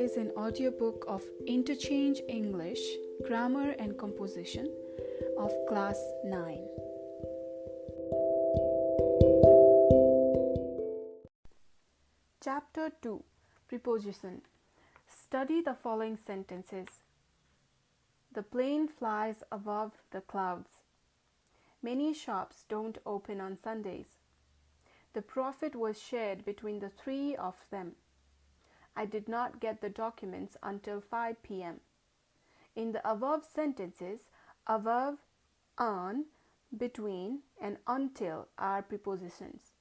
is an audiobook of Interchange English, Grammar and Composition of Class 9. Chapter 2, Preposition. Study the following sentences. The plane flies above the clouds. Many shops don't open on Sundays. The profit was shared between the three of them. I did not get the documents until 5 p.m. In the above sentences, above, on, between, and until are prepositions.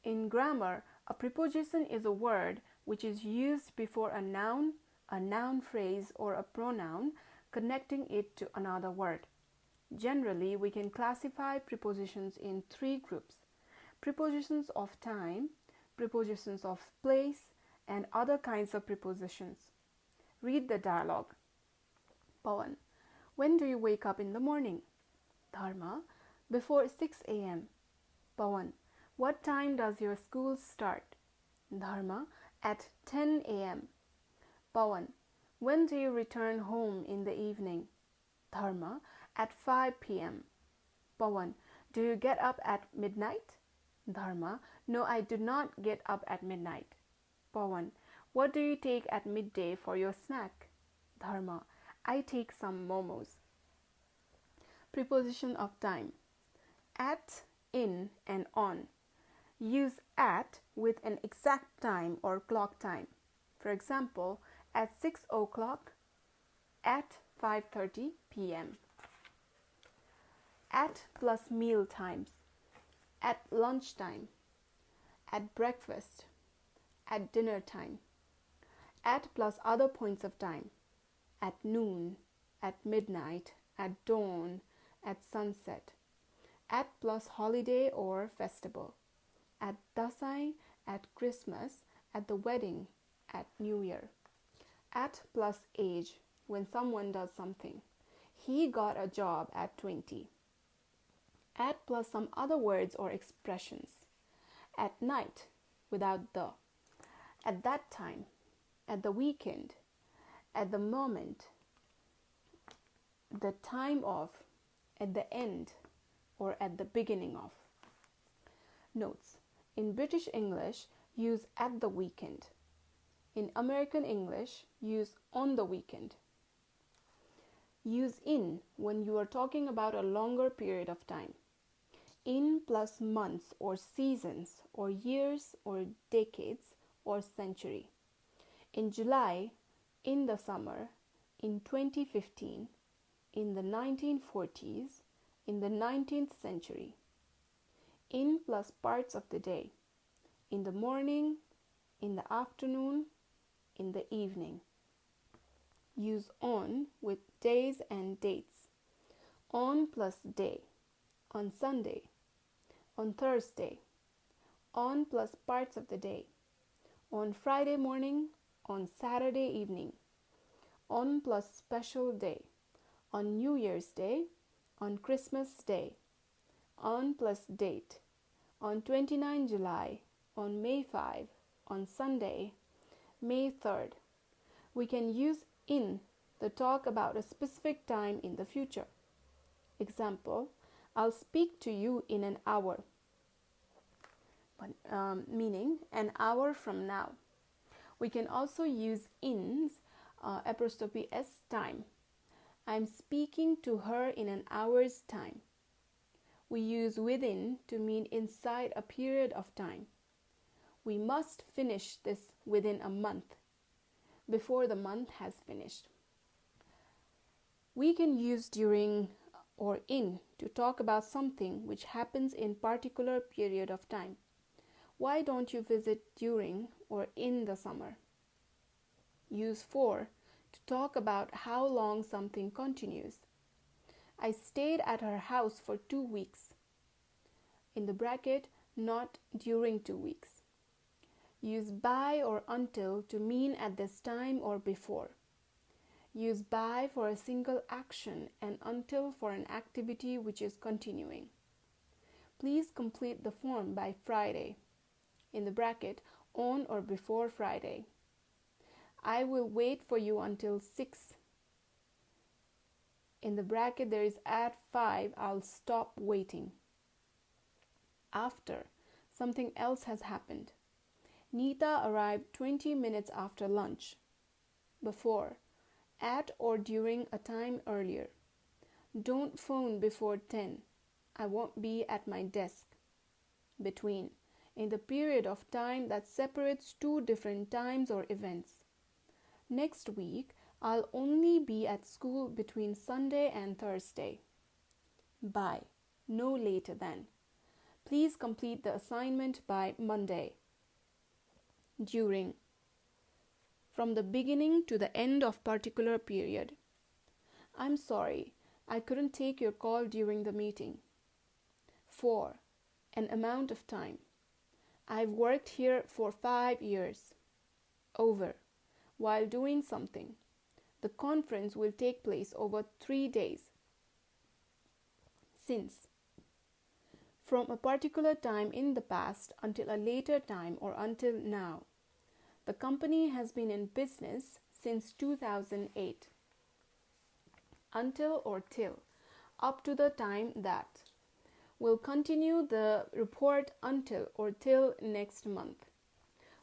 In grammar, a preposition is a word which is used before a noun phrase, or a pronoun, connecting it to another word. Generally, we can classify prepositions in three groups: prepositions of time, prepositions of place, and other kinds of prepositions. Read the dialogue. Pawan: when do you wake up in the morning? Dharma: before 6 a.m. Pawan: what time does your school start? Dharma: at 10 a.m. Pawan: when do you return home in the evening? Dharma: at 5 p.m. Pawan: do you get up at midnight? Dharma: no, I do not get up at midnight. Pawan: what do you take at midday for your snack? Dharma: I take some momos. Preposition of time. At, in, and on. Use at with an exact time or clock time. For example, at 6 o'clock, at 5:30 p.m. At plus meal times. At lunchtime, at breakfast, at dinner time. At plus other points of time: at noon, at midnight, at dawn, at sunset. At plus holiday or festival: at Dasai, at Christmas, at the wedding, at New Year. At plus age, when someone does something: he got a job at 20. At plus some other words or expressions: at night, without the, at that time, at the weekend, at the moment, the time of, at the end, or at the beginning of. Notes: in British English, use at the weekend. In American English, use on the weekend. Use in when you are talking about a longer period of time. In plus months or seasons or years or decades or century. In July, in the summer, in 2015, in the 1940s, in the 19th century. In plus parts of the day: in the morning, in the afternoon, in the evening. Use on with days and dates. On plus day: on Sunday, on Thursday. On plus parts of the day: on Friday morning, on Saturday evening. On plus special day: on New Year's Day, on Christmas Day. On plus date: on 29 July, on May 5, on Sunday, May 3rd. We can use in to talk about a specific time in the future. Example: I'll speak to you in an hour, meaning an hour from now. We can also use in's apostrophe s time. I'm speaking to her in an hour's time. We use within to mean inside a period of time. We must finish this within a month, before the month has finished. We can use during or in to talk about something which happens in particular period of time. Why don't you visit during or in the summer? Use for to talk about how long something continues. I stayed at her house for 2 weeks. In the bracket, not during 2 weeks. Use by or until to mean at this time or before. Use by for a single action and until for an activity which is continuing. Please complete the form by Friday. In the bracket, on or before Friday. I will wait for you until 6. In the bracket there is at 5, I'll stop waiting. After, something else has happened. Neeta arrived 20 minutes after lunch. Before, at or during a time earlier. Don't phone before 10. I won't be at my desk. Between, in the period of time that separates two different times or events. Next week, I'll only be at school between Sunday and Thursday. By, no later than. Please complete the assignment by Monday. During, from the beginning to the end of particular period. I'm sorry, I couldn't take your call during the meeting. For, an amount of time. I've worked here for 5 years. Over, while doing something. The conference will take place over 3 days. Since, from a particular time in the past until a later time or until now. The company has been in business since 2008. Until or till, up to the time that. We'll continue the report until or till next month.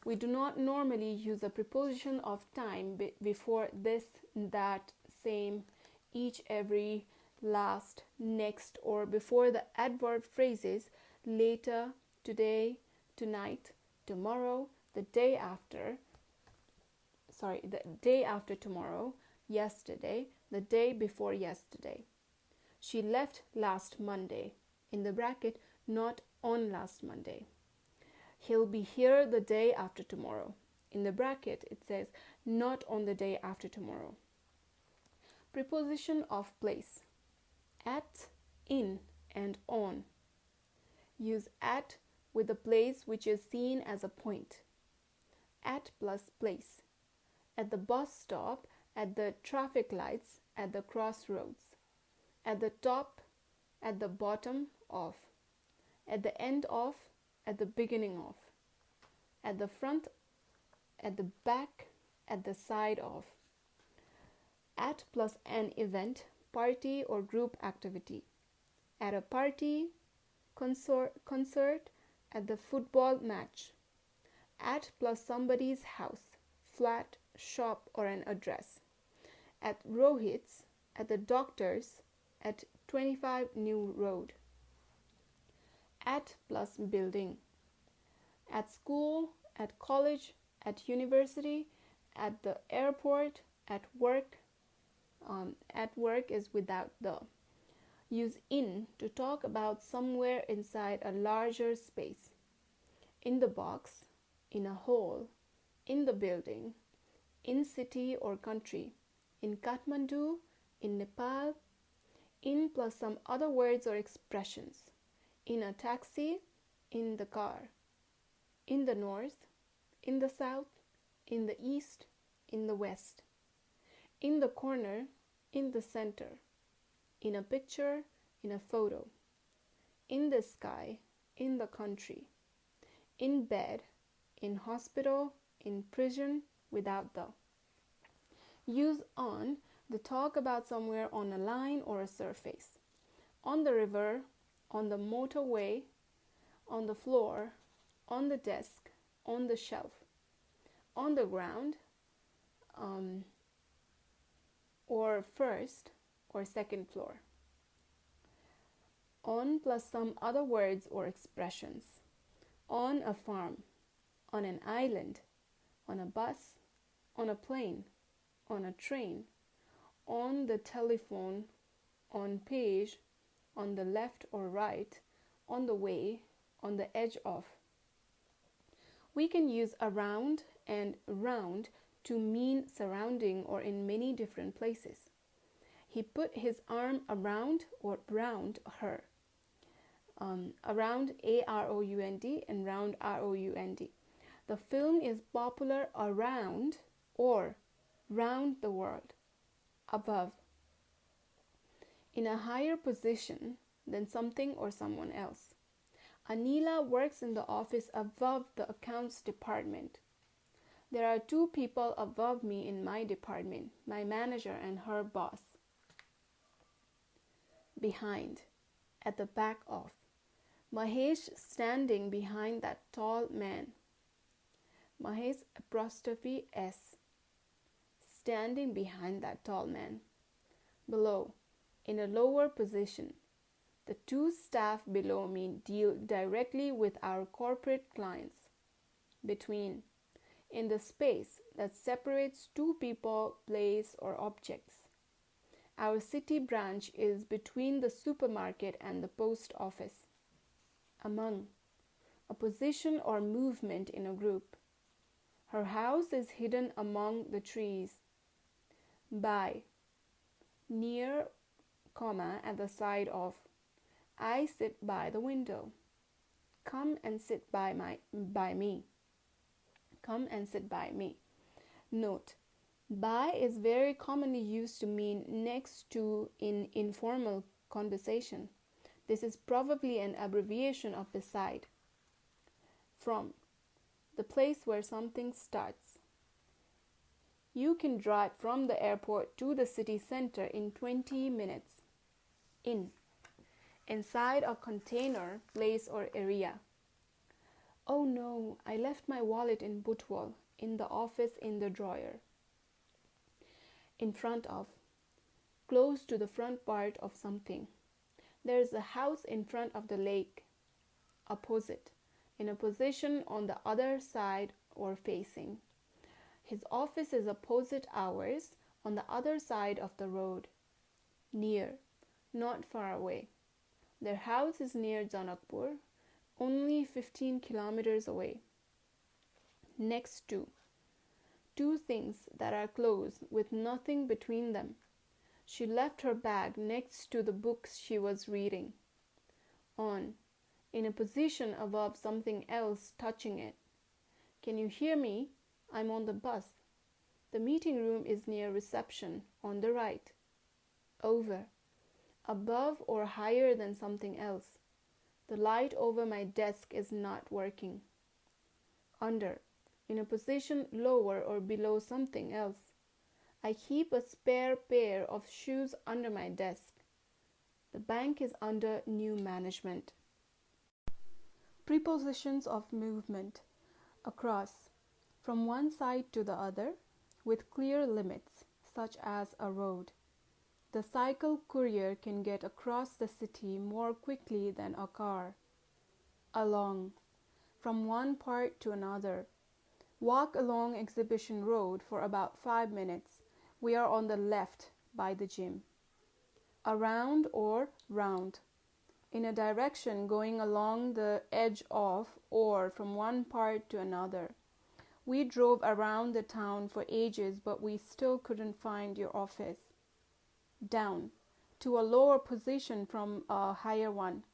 We do not normally use a preposition of time before this, that, same, each, every, last, next, or before the adverb phrases later, today, tonight, tomorrow, the day after tomorrow, yesterday, the day before yesterday. She left last Monday. In the bracket, not on last Monday. He'll be here the day after tomorrow. In the bracket, it says not on the day after tomorrow. Preposition of place. At, in, and on. Use at with a place which is seen as a point. At plus place. At the bus stop, at the traffic lights, at the crossroads. At the top, at the bottom of. At the end of, at the beginning of. At the front, at the back, at the side of. At plus an event, party or group activity. At a party, concert, at the football match. At plus somebody's house, flat, shop, or an address. At Rohit's, at the doctor's, at 25 New Road. At plus building. At school, at college, at university, at the airport, at work. At work is without the. Use in to talk about somewhere inside a larger space. In the box, in a hole, in the building, in city or country, in Kathmandu, in Nepal, in plus some other words or expressions. In a taxi, in the car. In the north, in the south, in the east, in the west. In the corner, in the center. In a picture, in a photo. In the sky, in the country. In bed, in hospital, in prison, without the. Use on to talk about somewhere on a line or a surface. On the river, on the motorway, on the floor, on the desk, on the shelf, on the ground, or first or second floor. On plus some other words or expressions. On a farm, on an island, on a bus, on a plane, on a train, on the telephone, on page, on the left or right, on the way, on the edge of. We can use around and round to mean surrounding or in many different places. He put his arm around or round her. Around, A-R-O-U-N-D, and round, R-O-U-N-D. The film is popular around or round the world. Above. In a higher position than something or someone else. Anila works in the office above the accounts department. There are two people above me in my department, my manager and her boss. Behind, at the back of. Mahesh standing behind that tall man. Mahesh apostrophe S. Standing behind that tall man. Below, in a lower position. The two staff below me deal directly with our corporate clients. Between, in the space that separates two people, place, or objects. Our city branch is between the supermarket and the post office. Among, a position or movement in a group. Her house is hidden among the trees. By, near, comma, at the side of. I sit by the window. Come and sit by me. Come and sit by me. Note, by is very commonly used to mean next to in informal conversation. This is probably an abbreviation of beside. From, the place where something starts. You can drive from the airport to the city center in 20 minutes. In, inside a container, place, or area. Oh no, I left my wallet in Butwal, in the office in the drawer. In front of, close to the front part of something. There is a house in front of the lake. Opposite, in a position on the other side or facing. His office is opposite ours, on the other side of the road. Near, not far away. Their house is near Janakpur, only 15 kilometers away. Next to, two things that are close with nothing between them. She left her bag next to the books she was reading. On, in a position above something else touching it. Can you hear me? I'm on the bus. The meeting room is near reception, on the right. Over, above or higher than something else. The light over my desk is not working. Under, in a position lower or below something else. I keep a spare pair of shoes under my desk. The bank is under new management. Prepositions of movement. Across, from one side to the other, with clear limits, such as a road. The cycle courier can get across the city more quickly than a car. Along, from one part to another. Walk along Exhibition Road for about 5 minutes. We are on the left by the gym. Around or round. In a direction going along the edge of or from one part to another. We drove around the town for ages, but we still couldn't find your office. Down, to a lower position from a higher one.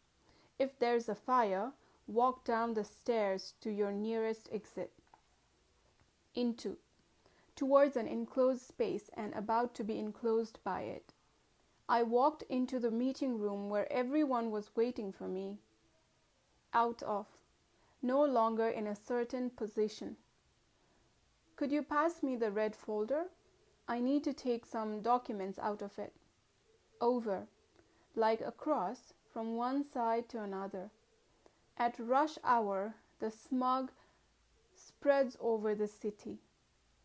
If there's a fire, walk down the stairs to your nearest exit. Into, towards an enclosed space and about to be enclosed by it. I walked into the meeting room where everyone was waiting for me. Out of, no longer in a certain position. Could you pass me the red folder? I need to take some documents out of it. Over, like across, from one side to another. At rush hour, the smog spreads over the city.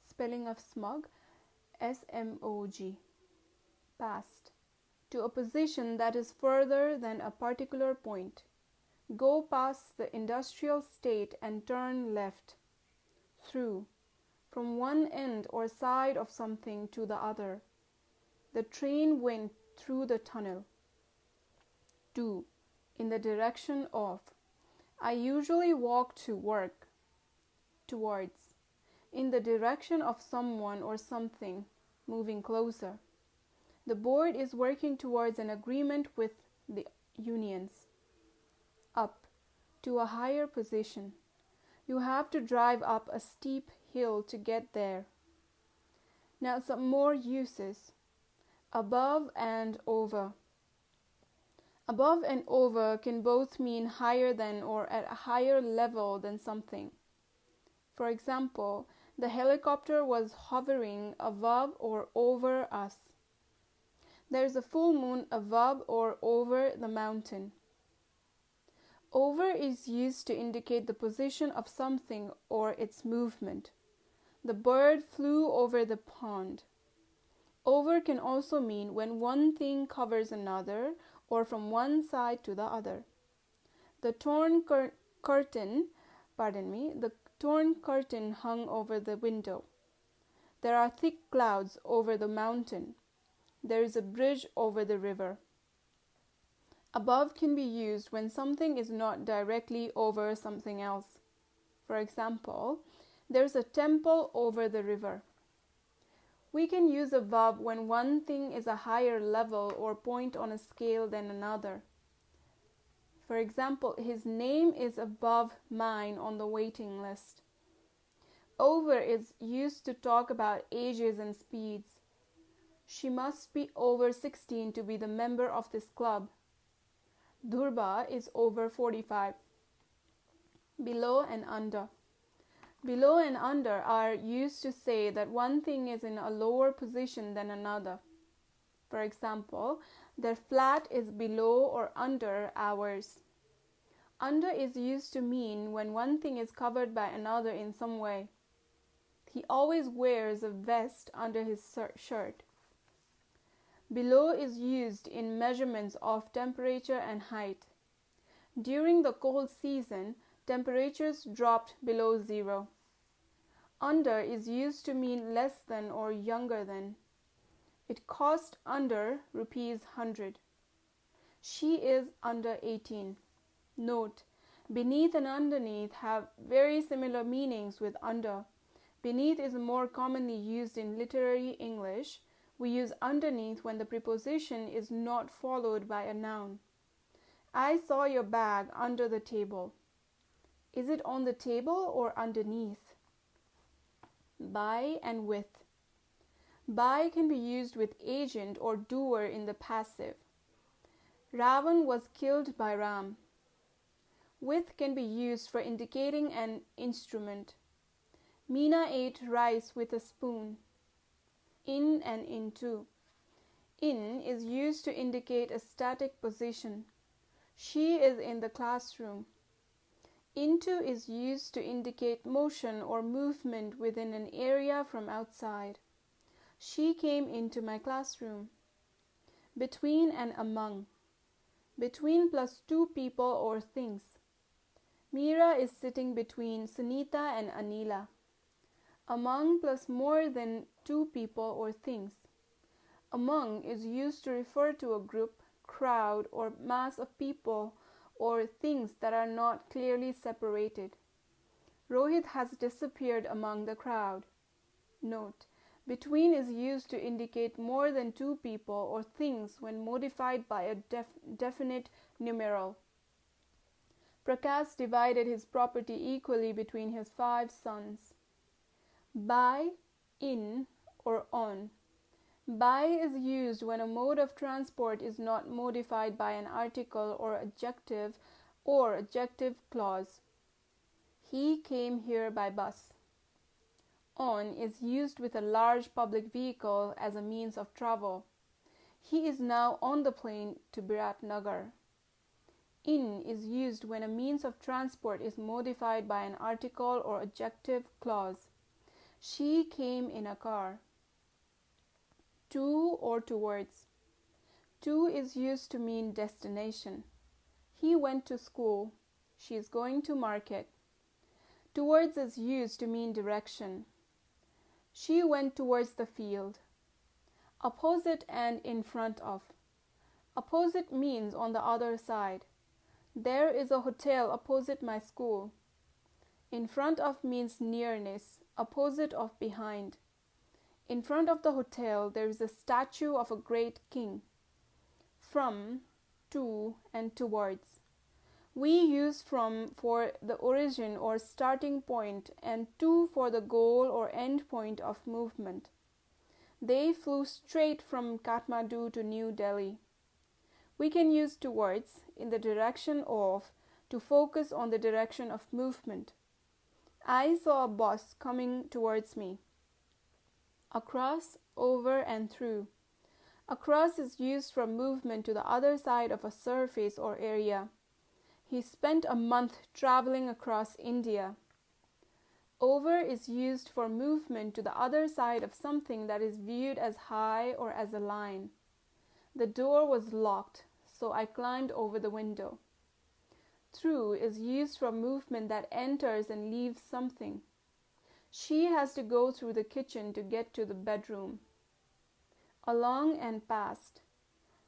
Spelling of smog, S-M-O-G. Past, to a position that is further than a particular point. Go past the industrial state and turn left. Through, from one end or side of something to the other. The train went through the tunnel. To, in the direction of. I usually walk to work. Towards, in the direction of someone or something, moving closer. The board is working towards an agreement with the unions. Up, to a higher position. You have to drive up a steep hill to get there. Now some more uses. Above and over. Above and over can both mean higher than or at a higher level than something. For example, The helicopter was hovering above or over us. There is a full moon above or over the mountain. Over is used to indicate the position of something or its movement. The bird flew over the pond. Over can also mean when one thing covers another or from one side to the other. The torn curtain hung over the window. There are thick clouds over the mountain. There is a bridge over the river. Above can be used when something is not directly over something else. For example, there's a temple over the river. We can use above when one thing is a higher level or point on a scale than another. For example, his name is above mine on the waiting list. Over is used to talk about ages and speeds. She must be over 16 to be the member of this club. Durba is over 45. Below and under. Below and under are used to say that one thing is in a lower position than another. For example, their flat is below or under ours. Under is used to mean when one thing is covered by another in some way. He always wears a vest under his shirt. Below is used in measurements of temperature and height. During the cold season, temperatures dropped below zero. Under is used to mean less than or younger than. It cost under rupees 100. She is under 18. Note, beneath and underneath have very similar meanings with under. Beneath is more commonly used in literary English. We use underneath when the preposition is not followed by a noun. I saw your bag under the table. Is it on the table or underneath? By and with. By can be used with agent or doer in the passive. Ravan was killed by Ram. With can be used for indicating an instrument. Meena ate rice with a spoon. In and into. In is used to indicate a static position. She is in the classroom. Into is used to indicate motion or movement within an area from outside. She came into my classroom. Between and among. Between plus two people or things. Meera is sitting between Sunita and Anila. Among plus more than two people or things. Among is used to refer to a group, crowd, or mass of people or things that are not clearly separated. Rohit has disappeared among the crowd. Note, between is used to indicate more than two people or things when modified by a definite numeral. Prakash divided his property equally between his 5 sons. By, in, or on. By is used when a mode of transport is not modified by an article or adjective clause. He came here by bus. On is used with a large public vehicle as a means of travel. He is now on the plane to Biratnagar. In is used when a means of transport is modified by an article or adjective clause. She came in a car. To or towards. To is used to mean destination. He went to school. She is going to market. Towards is used to mean direction. She went towards the field. Opposite and in front of. Opposite means on the other side. There is a hotel opposite my school. In front of means nearness, opposite of behind. In front of the hotel there is a statue of a great king. From, to, and towards. We use from for the origin or starting point and to for the goal or end point of movement. They flew straight from Kathmandu to New Delhi. We can use towards in the direction of to focus on the direction of movement. I saw a bus coming towards me. Across, over, and through. Across is used for movement to the other side of a surface or area. He spent a month traveling across India. Over is used for movement to the other side of something that is viewed as high or as a line. The door was locked, so I climbed over the window. Through is used for movement that enters and leaves something. She has to go through the kitchen to get to the bedroom. Along and past.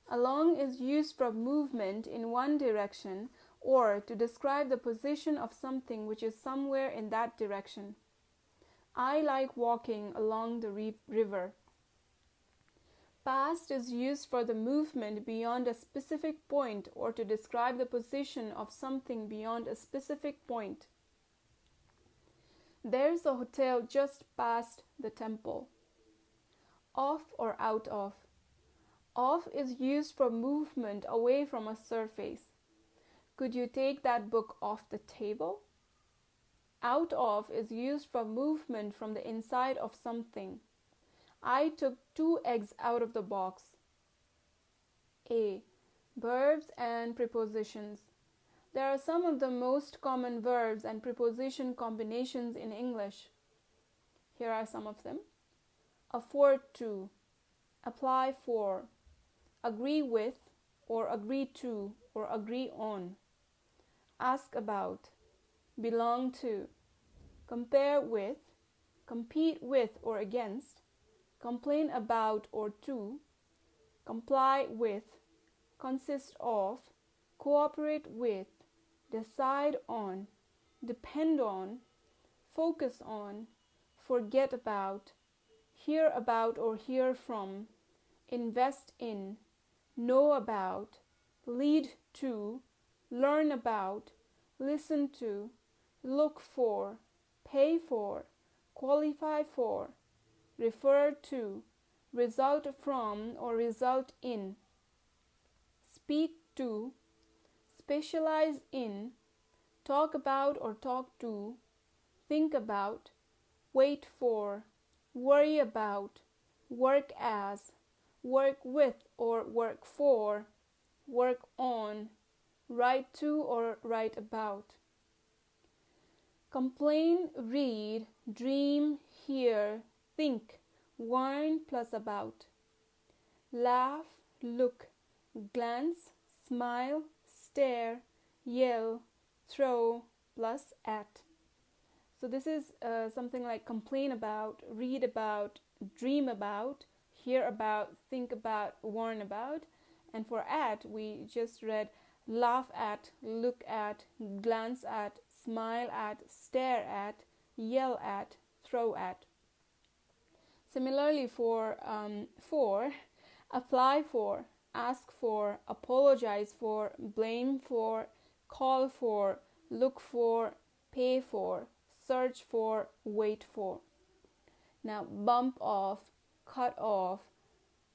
Along is used for movement in one direction or to describe the position of something which is somewhere in that direction. I like walking along the river. Past is used for the movement beyond a specific point or to describe the position of something beyond a specific point. There's a hotel just past the temple. Off or out of. Off is used for movement away from a surface. Could you take that book off the table? Out of is used for movement from the inside of something. I took 2 eggs out of the box. A. Verbs and prepositions. There are some of the most common verbs and preposition combinations in English. Here are some of them. Afford to, apply for, agree with or agree to or agree on, ask about, belong to, compare with, compete with or against, complain about or to, comply with, consist of, cooperate with, decide on, depend on, focus on, forget about, hear about or hear from, invest in, know about, lead to, learn about, listen to, look for, pay for, qualify for, refer to, result from or result in, speak to, specialize in, talk about or talk to, think about, wait for, worry about, work as, work with or work for, work on, write to or write about. Complain, read, dream, hear, think, warn plus about. Laugh, look, glance, smile, stare, yell, throw plus at. So this is something like complain about, read about, dream about, hear about, think about, warn about. And for at, we just read laugh at, look at, glance at, smile at, stare at, yell at, throw at. Similarly for apply for, ask for, apologize for, blame for, call for, look for, pay for, search for, wait for. Now bump off, cut off,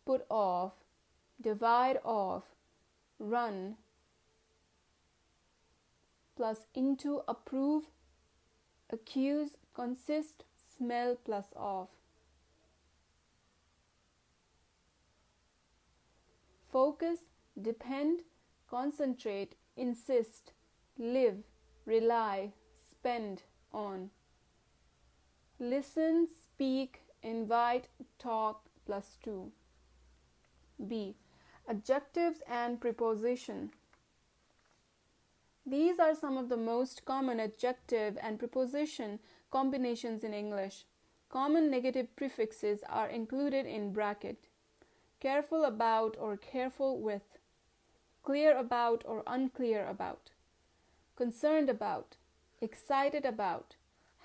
put off, divide off, run, plus into, approve, accuse, consist, smell plus of. Focus, depend, concentrate, insist, live, rely, spend on. Listen, speak, invite, talk plus to. B. Adjectives and preposition. These are some of the most common adjective and preposition combinations in English. Common negative prefixes are included in bracket. Careful about or careful with. Clear about or unclear about. Concerned about. Excited about.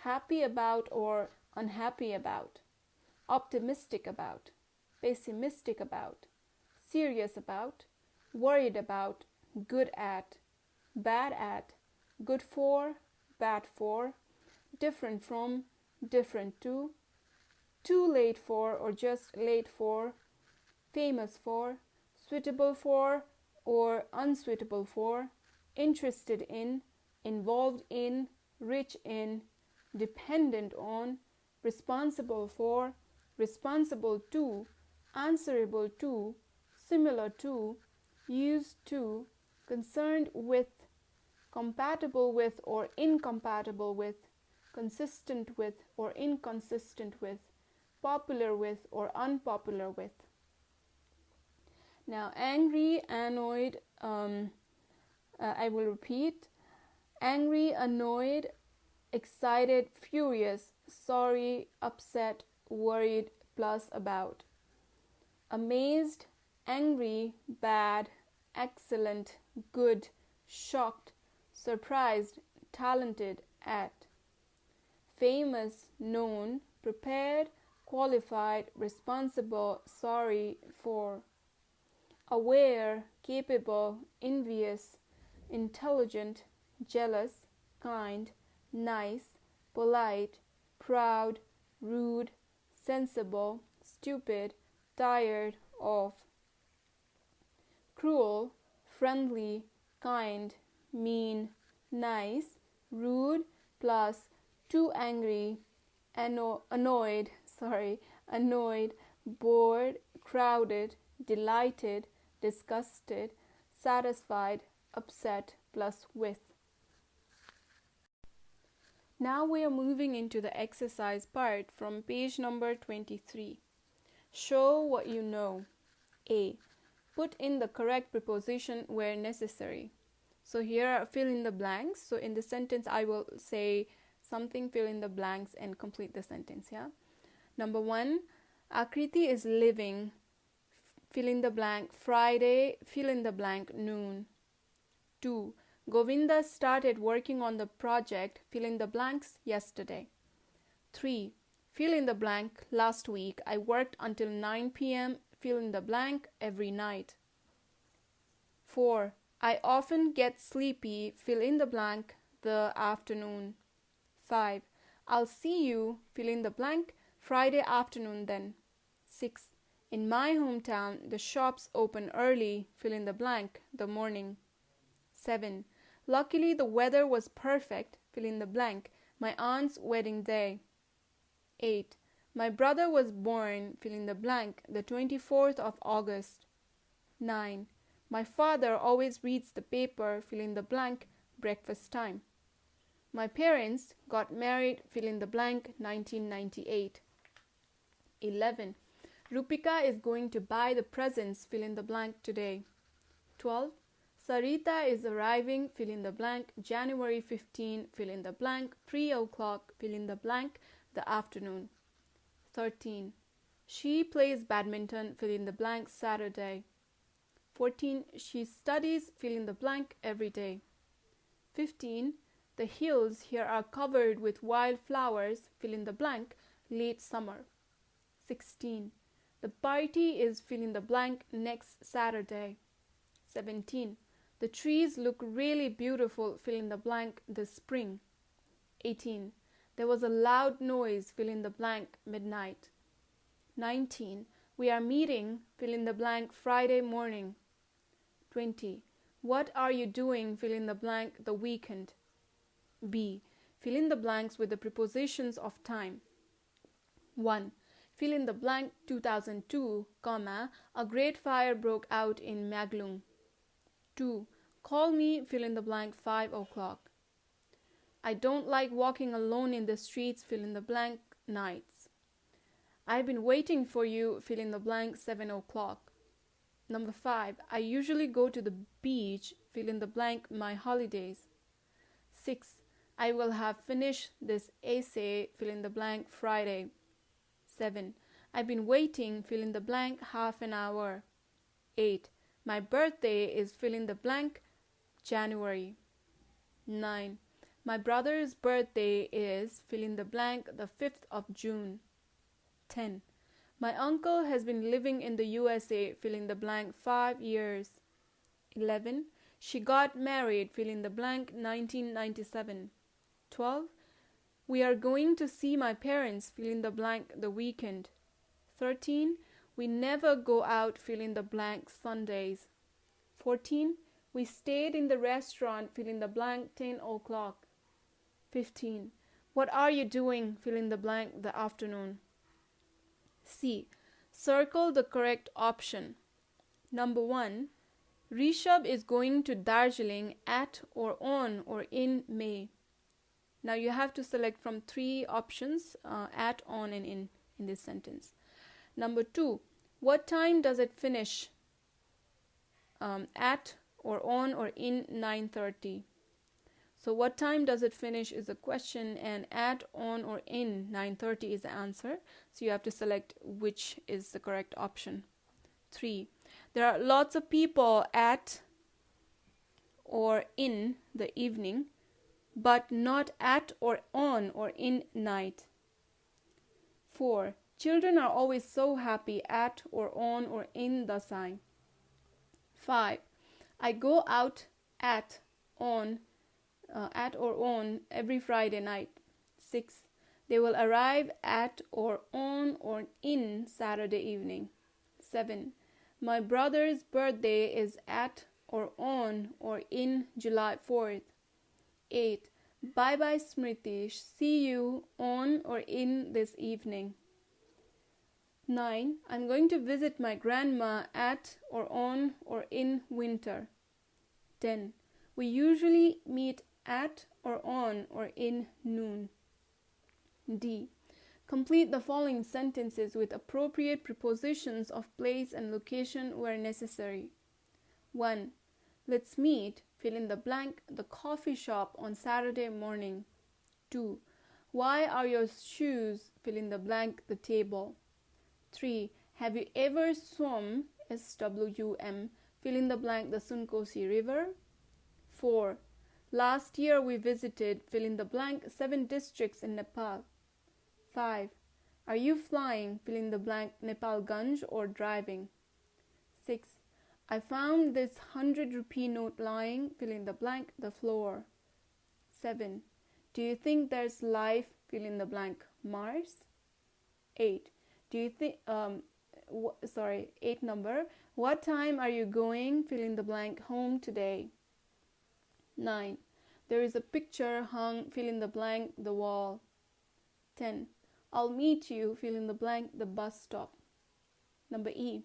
Happy about or unhappy about. Optimistic about. Pessimistic about. Serious about. Worried about. Good at. Bad at, good for, bad for, different from, different to, too late for or just late for, famous for, suitable for or unsuitable for, interested in, involved in, rich in, dependent on, responsible for, responsible to, answerable to, similar to, used to, concerned with, compatible with or incompatible with, consistent with or inconsistent with, popular with or unpopular with. Now, angry, annoyed, I will repeat. Angry, annoyed, excited, furious, sorry, upset, worried, plus about. Amazed, angry, bad, excellent, good, shocked, surprised, talented, at. Famous, known, prepared, qualified, responsible, sorry, for. Aware, capable, envious, intelligent, jealous, kind, nice, polite, proud, rude, sensible, stupid, tired of. Cruel, friendly, kind, mean, nice, rude, plus too angry, annoyed, bored, crowded, delighted, disgusted, satisfied, upset, plus with. Now we are moving into the exercise part from page number 23. Show what you know. A. Put in the correct preposition where necessary. So here are fill in the blanks. So in the sentence I will say something, fill in the blanks and complete the sentence. Yeah. Number 1, Akriti is living, fill in the blank, Friday, fill in the blank, noon. 2. Govinda started working on the project, fill in the blanks, yesterday. 3. Fill in the blank, last week I worked until 9 p.m., fill in the blank, every night. 4. I often get sleepy, fill in the blank, the afternoon. 5. I'll see you, fill in the blank, Friday afternoon then. 6. In my hometown, the shops open early, fill in the blank, the morning. 7. Luckily the weather was perfect, fill in the blank, my aunt's wedding day. 8. My brother was born, fill in the blank, the 24th of August. 9. My father always reads the paper, fill in the blank, breakfast time. My parents got married, fill in the blank, 1998. 11. Rupika is going to buy the presents, fill in the blank, today. 12. Sarita is arriving, fill in the blank, January 15, fill in the blank, 3 o'clock, fill in the blank, the afternoon. 13. She plays badminton, fill in the blank, Saturday. 14. She studies, fill in the blank, every day. 15. The hills here are covered with wild flowers, fill in the blank, late summer. 16. The party is, fill in the blank, next Saturday. 17. The trees look really beautiful, fill in the blank, this spring. 18. There was a loud noise, fill in the blank, midnight. 19. We are meeting, fill in the blank, Friday morning. 20. What are you doing, fill in the blank, the weekend. B. Fill in the blanks with the prepositions of time. 1. Fill in the blank, 2002, a great fire broke out in Maglung. 2. Call me, fill in the blank, 5 o'clock. I don't like walking alone in the streets, fill in the blank, nights. I've been waiting for you, fill in the blank, 7 o'clock. Number 5. I usually go to the beach, fill in the blank, my holidays. 6. I will have finished this essay, fill in the blank, Friday. 7. I've been waiting, fill in the blank, half an hour. 8. My birthday is, fill in the blank, January. 9. My brother's birthday is, fill in the blank, the 5th of June. 10. My uncle has been living in the USA, fill in the blank, 5 years. 11. She got married, fill in the blank, 1997. 12. We are going to see my parents, fill in the blank, the weekend. 13. We never go out, fill in the blank, Sundays. 14. We stayed in the restaurant, fill in the blank, 10 o'clock. 15. What are you doing? Fill in the blank, the afternoon. C. Circle the correct option. Number 1. Rishabh is going to Darjeeling at or on or in May. Now you have to select from 3 options, at, on, and in this sentence. Number 2. What time does it finish? At or on or in 9:30. So what time does it finish is the question, and at, on, or in 9:30 is the answer. So you have to select which is the correct option. 3. There are lots of people at or in the evening, but not at or on or in night. 4. Children are always so happy at or on or in the sign. 5. I go out at or on every Friday night. 6. They will arrive at or on or in Saturday evening. 7. My brother's birthday is at or on or in July 4th. 8. Bye bye Smriti, see you on or in this evening. 9. I'm going to visit my grandma at or on or in winter. 10. We usually meet at or on or in noon. D. Complete the following sentences with appropriate prepositions of place and location where necessary. 1. Let's meet, fill in the blank, the coffee shop on Saturday morning. 2. Why are your shoes, fill in the blank, the table. 3. Have you ever swum, SWM, fill in the blank, the Sunkosi River. 4. Last year we visited, fill in the blank, 7 districts in Nepal. 5. Are you flying, fill in the blank, Nepalganj, or driving. 6. I found this 100 rupee note lying, fill in the blank, the floor. 7. Do you think there's life, fill in the blank, Mars. 8. Do you think, 8 number. What time are you going, fill in the blank, home today. 9. There is a picture hung, fill in the blank, the wall. 10. I'll meet you, fill in the blank, the bus stop. Number E.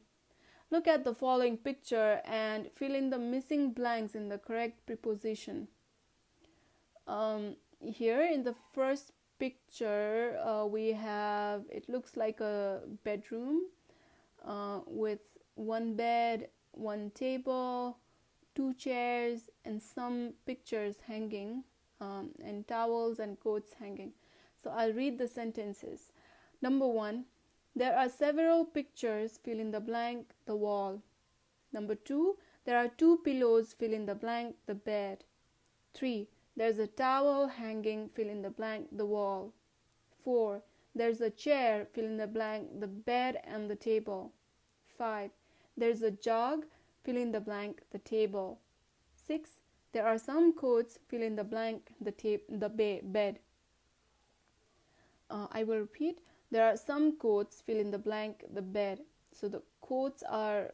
Look at the following picture and fill in the missing blanks in the correct preposition. Here in the first picture, we have, it looks like a bedroom with 1 bed, 1 table, 2 chairs, and some pictures hanging, and towels and coats hanging. So I'll read the sentences. Number 1, there are several pictures, fill in the blank, the wall. Number 2, there are 2 pillows, fill in the blank, the bed. 3, there's a towel hanging, fill in the blank, the wall. 4, there's a chair, fill in the blank, the bed and the table. 5, there's a jug, fill in the blank, the table. 6, there are some coats, fill in the blank, the bed. I will repeat. There are some coats, fill in the blank, the bed. So the coats are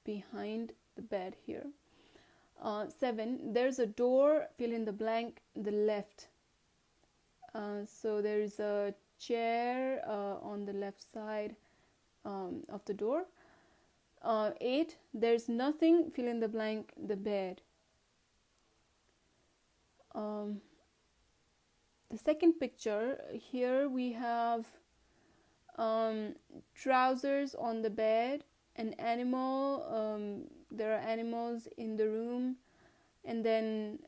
behind the bed here. 7. There's a door, fill in the blank, the left. So there is a chair on the left side of the door. 8. There's nothing, fill in the blank, the bed. The second picture, here we have trousers on the bed, an animal, there are animals in the room, and then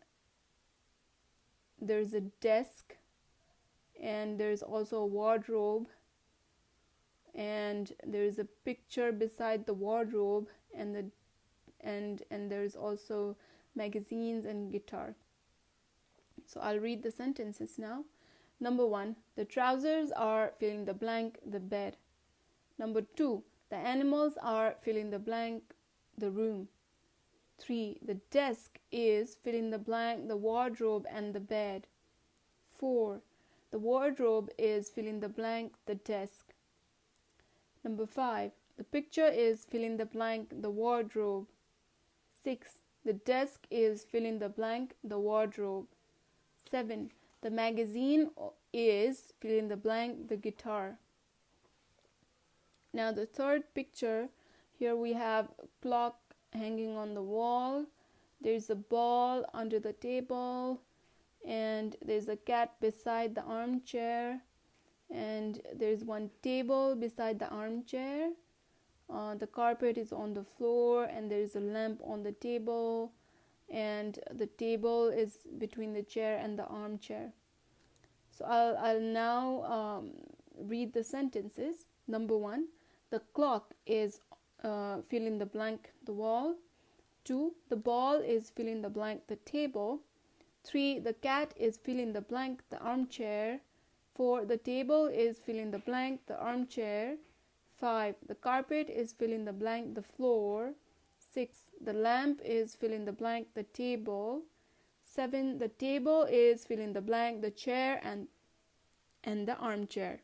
there's a desk, and there's also a wardrobe, and there's a picture beside the wardrobe, and there's also magazines and guitar. So I'll read the sentences now. Number 1, the trousers are, fill in the blank, the bed. Number 2, the animals are, fill in the blank, the room. 3, the desk is, fill in the blank, the wardrobe and the bed. 4, the wardrobe is, fill in the blank, the desk. Number 5, the picture is, fill in the blank, the wardrobe. 6, the desk is, fill in the blank, the wardrobe. 7, The magazine is, fill in the blank, the guitar. Now the third picture, here we have a clock hanging on the wall. There's a ball under the table, and there's a cat beside the armchair, and there's one table beside the armchair. The carpet is on the floor, and there's a lamp on the table, and the table is between the chair and the armchair. So I'll now read the sentences. Number 1, the clock is fill in the blank, the wall. 2, the ball is fill in the blank, the table. 3, the cat is fill in the blank, the armchair. 4, the table is fill in the blank, the armchair. 5, the carpet is fill in the blank, the floor. 6, the lamp is fill in the blank, the table. 7, the table is fill in the blank, the chair and the armchair.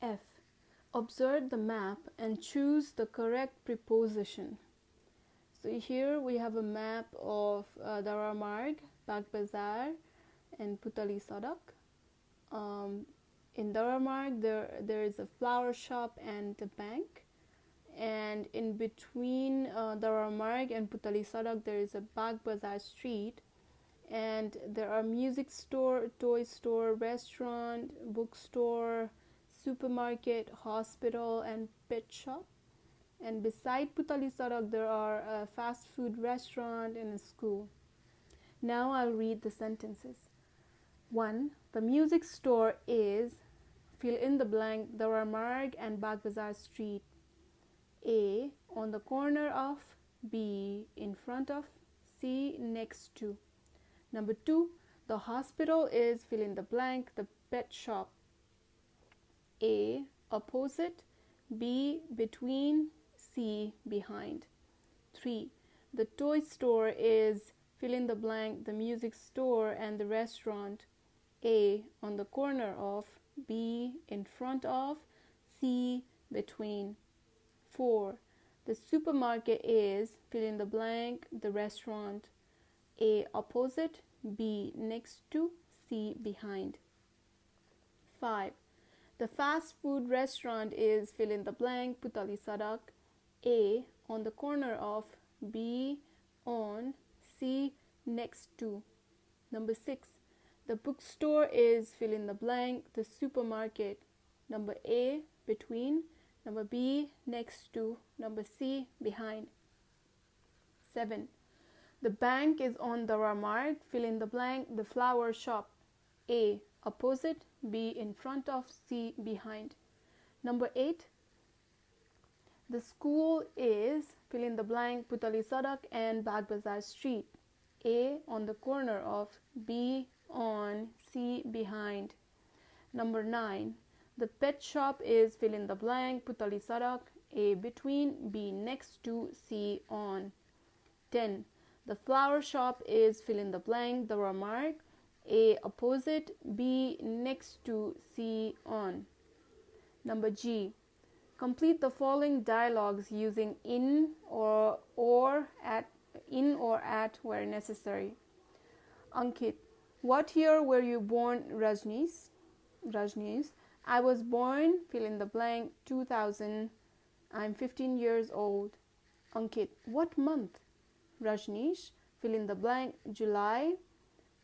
F. Observe the map and choose the correct preposition. So here we have a map of Daramarg, Bagbazar, and Putali Sadak. In Daramarg, there is a flower shop and a bank. And in between Daramarg and Putali Sadak, there is a Bagbazar street. And there are music store, toy store, restaurant, bookstore, supermarket, hospital, and pet shop. And beside Putali Sadak, there are a fast food restaurant and a school. Now I'll read the sentences. 1. The music store is, fill in the blank, Daramarg and Bagbazar street. A. On the corner of, B. In front of, C. Next to. Number 2. The hospital is, fill in the blank, the pet shop. A. Opposite, B. Between, C. Behind. 3. The toy store is, fill in the blank, the music store and the restaurant. A. On the corner of, B. In front of, C. Between. 4. The supermarket is, fill in the blank, the restaurant. A. Opposite, B. Next to, C. Behind. 5. The fast food restaurant is, fill in the blank, Putali Sadak. A. On the corner of, B. On, C. Next to. Number 6. The bookstore is, fill in the blank, the supermarket. Number A. Between. Number B. Next to. Number C. Behind. 7. The bank is on Daramarg, fill in the blank, the flower shop. A. Opposite, B. In front of, C. Behind. Number 8. The school is, fill in the blank, Putali Sadak and Bagbazar street. A. On the corner of, B. On, C. Behind. Number 9. The pet shop is, fill in the blank, Putali Sadak. A. Between, B. Next to, C. On. 10. The flower shop is, fill in the blank, Daramarg. A. Opposite, B. Next to, C. On. Number G. Complete the following dialogues using in or at where necessary. Ankit. What year were you born, Rajneesh? Rajneesh. I was born, fill in the blank, 2000. I'm 15 years old. Ankit. What month? Rajneesh. Fill in the blank, July.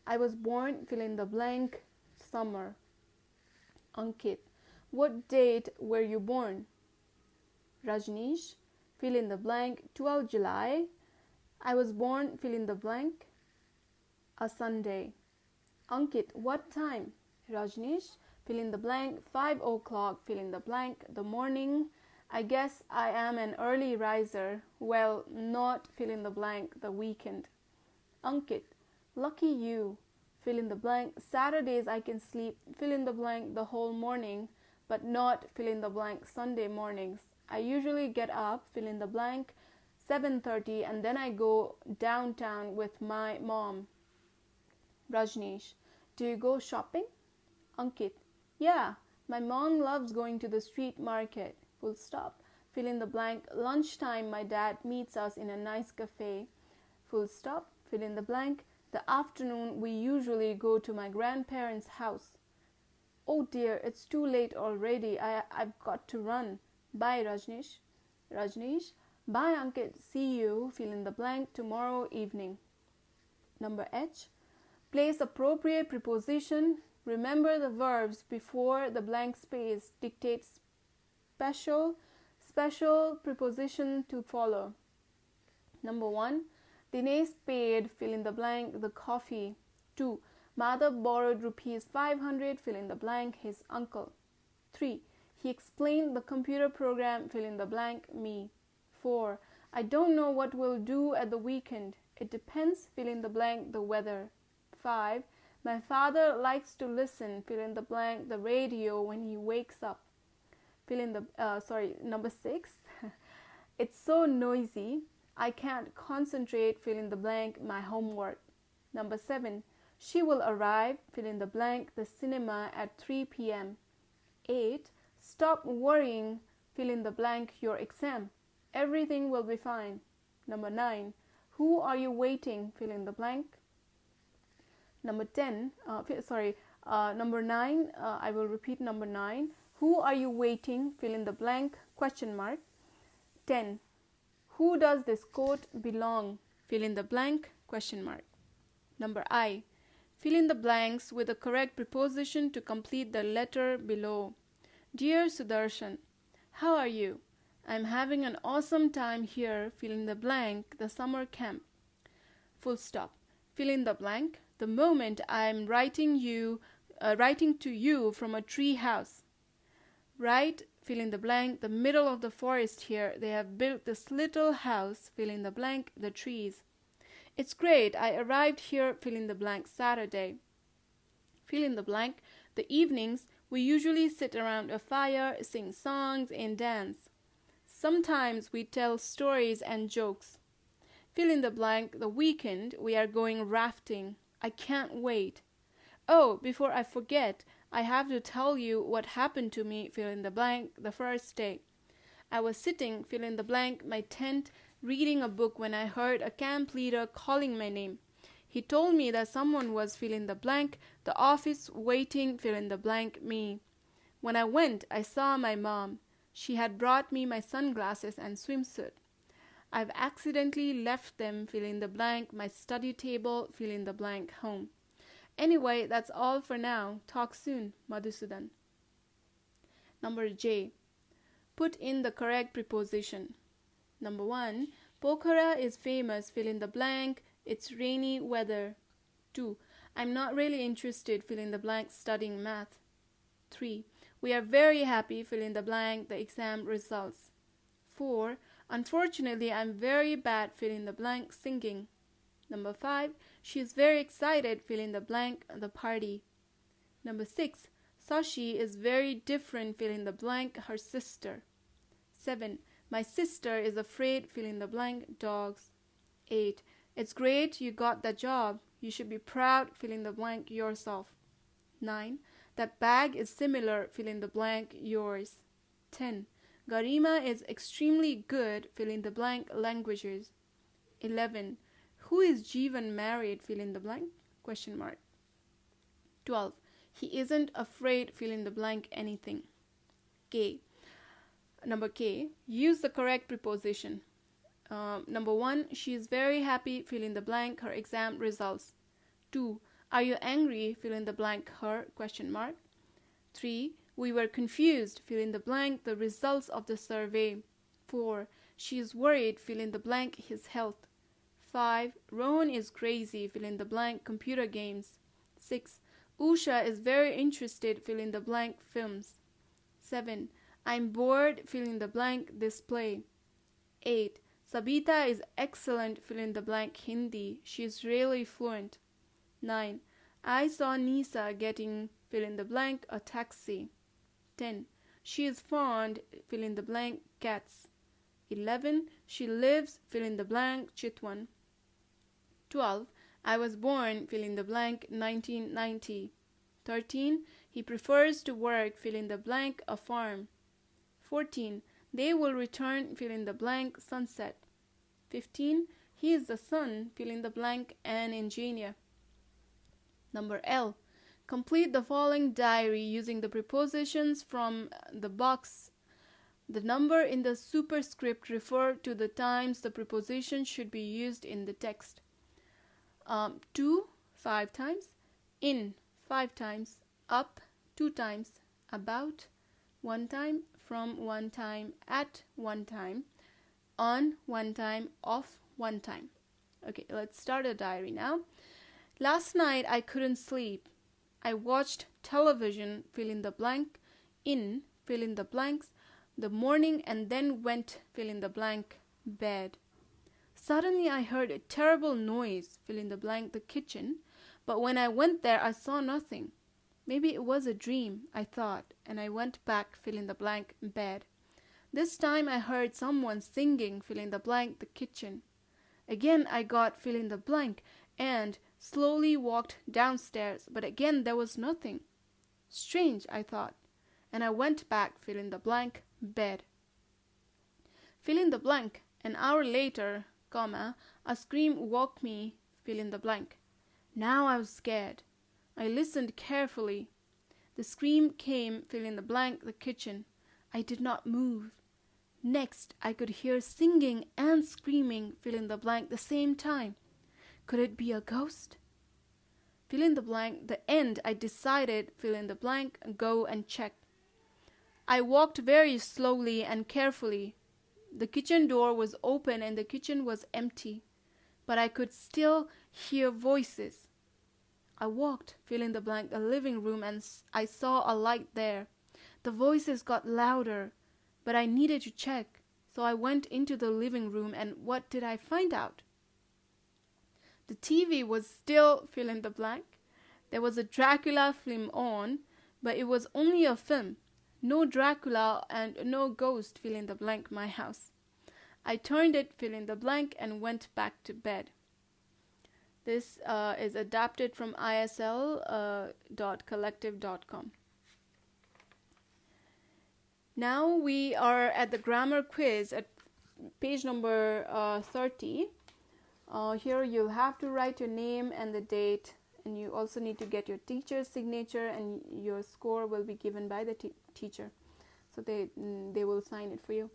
I was born, fill in the blank, summer. Ankit. What date were you born? Rajneesh. Fill in the blank, 12 July. I was born, fill in the blank, a Sunday. Ankit. What time? Rajneesh. Fill in the blank, 5 o'clock, fill in the blank, the morning. I guess I am an early riser. Well, not, fill in the blank, the weekend. Ankit. Lucky you. Fill in the blank. Saturdays I can sleep, fill in the blank, the whole morning, but not, fill in the blank, Sunday mornings. I usually get up, fill in the blank, 7:30, and then I go downtown with my mom. Rajneesh. Do you go shopping? Ankit. Yeah, my mom loves going to the street market. Full stop. Fill in the blank. Lunchtime, my dad meets us in a nice cafe. Full stop. Fill in the blank. The afternoon we usually go to my grandparents' house. Oh dear, it's too late already. I've got to run. Bye, Rajneesh. Rajneesh, bye, Ankit. See you, fill in the blank, tomorrow evening. Number H. Place appropriate preposition. Remember the verbs before the blank space. Dictate special preposition to follow. Number 1. Dinesh paid, fill in the blank, the coffee. 2. Madhav borrowed rupees 500, fill in the blank, his uncle. 3. He explained the computer program, fill in the blank, me. 4. I don't know what we'll do at the weekend. It depends, fill in the blank, the weather. 5. My father likes to listen, fill in the blank, the radio when he wakes up. Fill in the, number 6. It's so noisy. I can't concentrate, fill in the blank, my homework. Number 7. She will arrive, fill in the blank, the cinema at 3 p.m. 8. Stop worrying, fill in the blank, your exam. Everything will be fine. Number 9. Who are you waiting, fill in the blank. Number 9, I will repeat number 9. Who are you waiting, fill in the blank, question mark. 10. Who does this coat belong, fill in the blank, question mark. Number I. Fill in the blanks with the correct preposition to complete the letter below. Dear Sudarshan, how are you? I'm having an awesome time here, fill in the blank, the summer camp. Full stop. Fill in the blank. The moment I'm writing to you from a tree house. Right, fill in the blank, the middle of the forest here. They have built this little house, fill in the blank, the trees. It's great. I arrived here, fill in the blank, Saturday. Fill in the blank. The evenings, we usually sit around a fire, sing songs, and dance. Sometimes we tell stories and jokes. Fill in the blank. The weekend, we are going rafting. I can't wait. Oh, before I forget, I have to tell you what happened to me, fill in the blank, the first day. I was sitting, fill in the blank, my tent, reading a book when I heard a camp leader calling my name. He told me that someone was, fill in the blank, the office waiting, fill in the blank, me. When I went, I saw my mom. She had brought me my sunglasses and swimsuit. I've accidentally left them, fill in the blank, my study table, fill in the blank, home. Anyway, that's all for now. Talk soon, Madhusudan. Number J. Put in the correct preposition. Number 1. Pokhara is famous, fill in the blank, it's rainy weather. 2. I'm not really interested, fill in the blank, studying math. 3. We are very happy, fill in the blank, the exam results. 4. Unfortunately, I'm very bad, fill in the blank, singing. Number 5. She is very excited, fill in the blank, the party. Number 6. Sashi is very different, fill in the blank, her sister. 7. My sister is afraid, fill in the blank, dogs. 8. It's great you got the job. You should be proud, fill in the blank, yourself. 9. That bag is similar, fill in the blank, yours. 10. Garima is extremely good, fill in the blank, languages. 11. Who is Jeevan married, fill in the blank, question mark. 12. He isn't afraid, fill in the blank, anything. K. Number K. Use the correct preposition. Number 1. She is very happy, fill in the blank, her exam results. 2. Are you angry, fill in the blank, her, question mark. 3. We were confused, fill in the blank, the results of the survey. 4. She is worried, fill in the blank, his health. 5. Rohan is crazy, fill in the blank, computer games. 6. Usha is very interested, fill in the blank, films. 7. I'm bored, fill in the blank, display. 8. Sabita is excellent, fill in the blank, Hindi. She is really fluent. 9. I saw Nisa getting, fill in the blank, a taxi. 10. She is fond, fill in the blank, cats. 11. She lives, fill in the blank, Chitwan. 12. I was born, fill in the blank, 1990. 13. He prefers to work, fill in the blank, a farm. 14. They will return, fill in the blank, sunset. 15. He is the son, fill in the blank, an engineer. Number L. Complete the following diary using the prepositions from the box. The number in the superscript refer to the times the preposition should be used in the text. To, 5 times. In, 5 times. Up, 2 times. About, 1 time. From, 1 time. At, 1 time. On, 1 time. Off, 1 time. Okay, let's start a diary now. Last night I couldn't sleep. I watched television, fill in the blank, in, fill in the blanks, the morning, and then went, fill in the blank, bed. Suddenly I heard a terrible noise, fill in the blank, the kitchen, but when I went there I saw nothing. Maybe it was a dream, I thought, and I went back, fill in the blank, bed. This time I heard someone singing, fill in the blank, the kitchen. Again I got, fill in the blank, and slowly walked downstairs, but again there was nothing. Strange, I thought, and I went back, fill in the blank, bed. Fill in the blank. An hour later, comma, a scream woke me, fill in the blank. Now I was scared. I listened carefully. The scream came, fill in the blank, the kitchen. I did not move. Next, I could hear singing and screaming, fill in the blank, the same time. Could it be a ghost? Fill in the blank. The end, I decided, fill in the blank, go and check. I walked very slowly and carefully. The kitchen door was open and the kitchen was empty, but I could still hear voices. I walked, fill in the blank, the living room, and I saw a light there. The voices got louder, but I needed to check, so I went into the living room, and what did I find out? The TV was still, fill in the blank. There was a Dracula film on, but it was only a film. No Dracula and no ghost, fill in the blank, my house. I turned it, fill in the blank, and went back to bed. This is adapted from isl.collective.com. Now we are at the grammar quiz at page number 30. Here you'll have to write your name and the date, and you also need to get your teacher's signature, and your score will be given by the teacher. So they will sign it for you.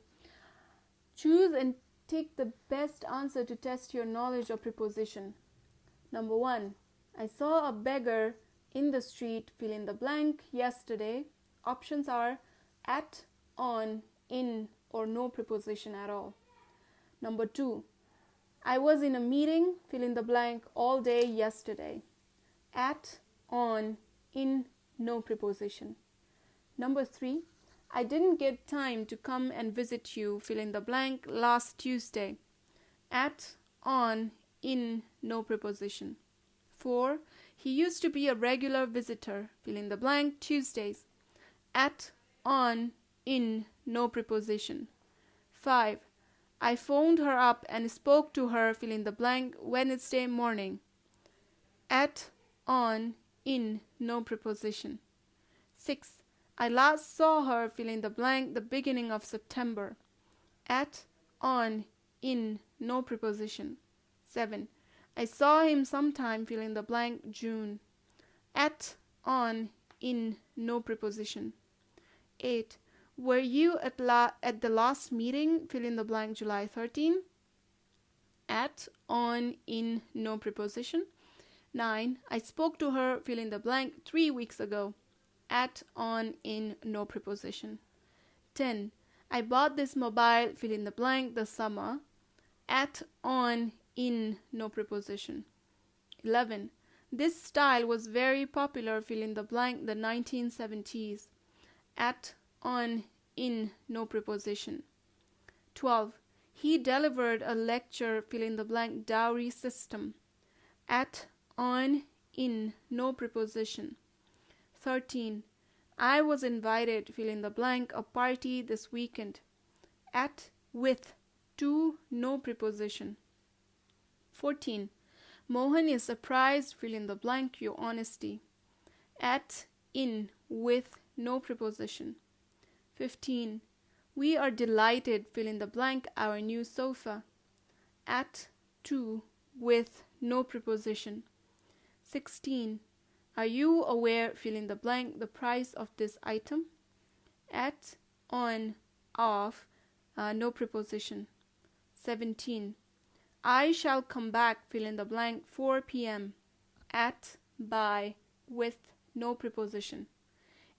Choose and take the best answer to test your knowledge of preposition. Number 1. I saw a beggar in the street, fill in the blank, yesterday. Options are at, on, in, or no preposition at all. Number 2. I was in a meeting, fill in the blank, all day yesterday. At, on, in, no preposition. Number 3. I didn't get time to come and visit you, fill in the blank, last Tuesday. At, on, in, no preposition. 4. He used to be a regular visitor, fill in the blank, Tuesdays. At, on, in, no preposition. 5. I phoned her up and spoke to her, fill in the blank, Wednesday morning. At, on, in, no preposition. 6. I last saw her, fill in the blank, the beginning of September. At, on, in, no preposition. 7. I saw him sometime, fill in the blank, June. At, on, in, no preposition. 8. Were you at the last meeting, fill in the blank, July 13? At, on, in, no preposition. 9. I spoke to her, fill in the blank, 3 weeks ago. At, on, in, no preposition. 10. I bought this mobile, fill in the blank, the summer. At, on, in, no preposition. 11. This style was very popular, fill in the blank, the 1970s. At, on, in, no preposition. 12. He delivered a lecture, fill in the blank, dowry system. At, on, in, no preposition. 13. I was invited, fill in the blank, a party this weekend. At, with, to, no preposition. 14. Mohan is surprised, fill in the blank, your honesty. At, in, with, no preposition. 15. We are delighted, fill in the blank, our new sofa. At, to, with, no preposition. 16. Are you aware, fill in the blank, the price of this item? At, on, of, no preposition. 17. I shall come back, fill in the blank, 4 p.m. At, by, with, no preposition.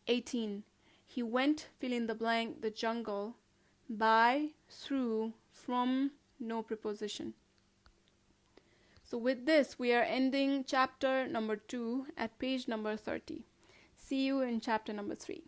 18. He went, fill in the blank, the jungle, by, through, from, no preposition. So with this, we are ending chapter number 2 at page number 30. See you in chapter number 3.